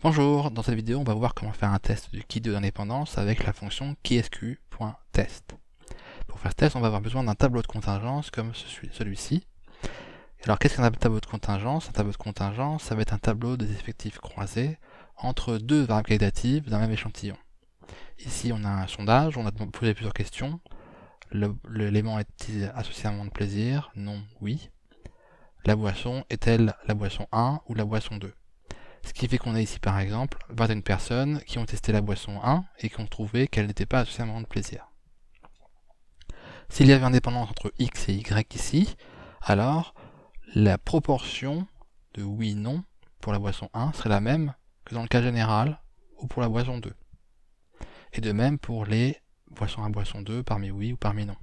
Bonjour, dans cette vidéo on va voir comment faire un test du key d'indépendance avec la fonction keysq.test. Pour faire ce test, on va avoir besoin d'un tableau de contingence comme celui-ci. Alors qu'est-ce qu'un tableau de contingence? Un tableau de contingence, ça va être un tableau des effectifs croisés entre deux variables qualitatives d'un même échantillon. Ici on a un sondage, on a posé plusieurs questions. L'élément est-il associé à un moment de plaisir? Non, oui. La boisson est-elle la boisson 1 ou la boisson 2? Ce qui fait qu'on a ici par exemple 21 personnes qui ont testé la boisson 1 et qui ont trouvé qu'elle n'était pas associée à un moment de plaisir. S'il y avait une dépendance entre x et y ici, alors la proportion de oui-non pour la boisson 1 serait la même que dans le cas général ou pour la boisson 2. Et de même pour les boissons 1, boisson 2, parmi oui ou parmi non.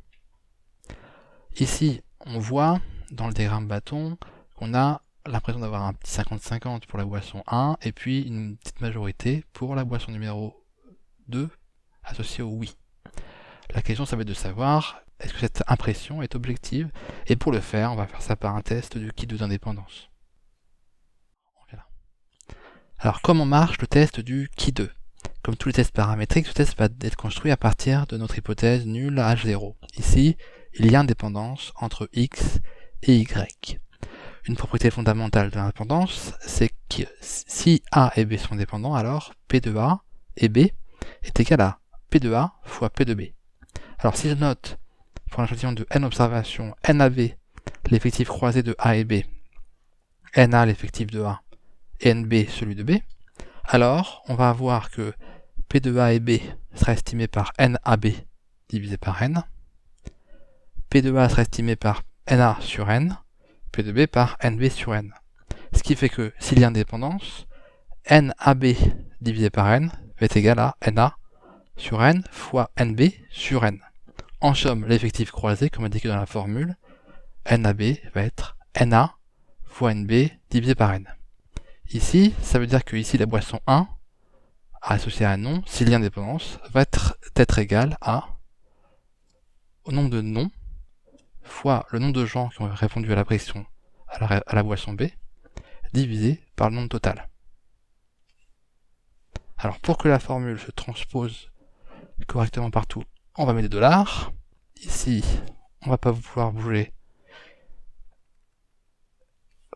Ici, on voit dans le diagramme bâton qu'on a l'impression d'avoir un petit 50-50 pour la boisson 1 et puis une petite majorité pour la boisson numéro 2 associée au oui. La question, ça va être de savoir est-ce que cette impression est objective, et pour le faire, on va faire ça par un test du key d'indépendance. Voilà. Alors comment marche le test du key 2? Comme tous les tests paramétriques, ce test va être construit à partir de notre hypothèse nulle à h0. Ici, il y a une dépendance entre x et y. Une propriété fondamentale de l'indépendance, c'est que si A et B sont dépendants, alors P de A et B est égal à P de A fois P de B. Alors si je note pour un échantillon de n observations, NAB, l'effectif croisé de A et B, NA l'effectif de A, et NB celui de B, alors on va avoir que P de A et B sera estimé par NAB divisé par N, P de A sera estimé par NA sur N, P de B par NB sur N. Ce qui fait que s'il y a une dépendance, NAB divisé par N va être égal à NA sur N fois NB sur N. En somme, l'effectif croisé, comme indiqué dans la formule, NAB va être NA fois NB divisé par N. Ici, ça veut dire que ici la boisson 1, associée à un non, s'il y a une dépendance, va être égal au nombre de non fois le nombre de gens qui ont répondu à la question à la boisson B, divisé par le nombre total. Alors pour que la formule se transpose correctement partout, on va mettre des dollars. Ici, on va pas pouvoir bouger.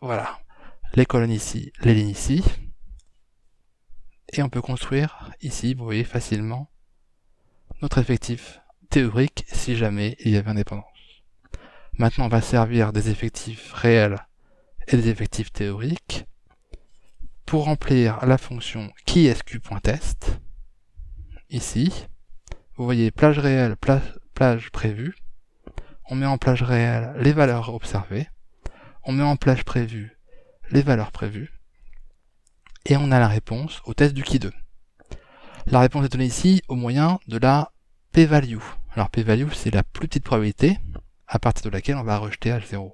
Voilà, les colonnes ici, les lignes ici. Et on peut construire ici, vous voyez facilement, notre effectif théorique si jamais il y avait une dépendance. Maintenant, on va servir des effectifs réels et des effectifs théoriques pour remplir la fonction keysq.test. Ici, vous voyez plage réelle, plage prévue. On met en plage réelle les valeurs observées. On met en plage prévue les valeurs prévues. Et on a la réponse au test du key 2. La réponse est donnée ici au moyen de la p-value. Alors p-value, c'est la plus petite probabilité à partir de laquelle on va rejeter H0.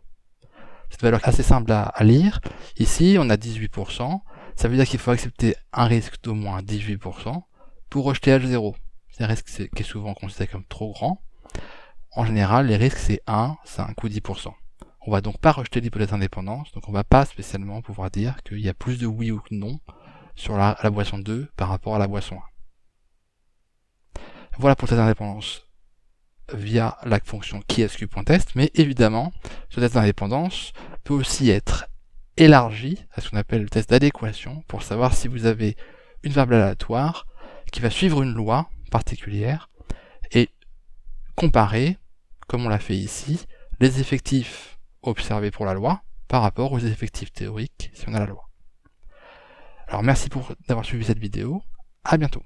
Cette valeur est assez simple à lire. Ici, on a 18%. Ça veut dire qu'il faut accepter un risque d'au moins 18% pour rejeter H0. C'est un risque qui est souvent considéré comme trop grand. En général, les risques, c'est 1, 5 ou 10%. On va donc pas rejeter l'hypothèse d'indépendance, donc on va pas spécialement pouvoir dire qu'il y a plus de oui ou de non sur la boisson 2 par rapport à la boisson 1. Voilà pour cette indépendance via la fonction keysq.test, mais évidemment, ce test d'indépendance peut aussi être élargi à ce qu'on appelle le test d'adéquation pour savoir si vous avez une variable aléatoire qui va suivre une loi particulière et comparer, comme on l'a fait ici, les effectifs observés pour la loi par rapport aux effectifs théoriques si on a la loi. Alors merci d'avoir suivi cette vidéo, à bientôt.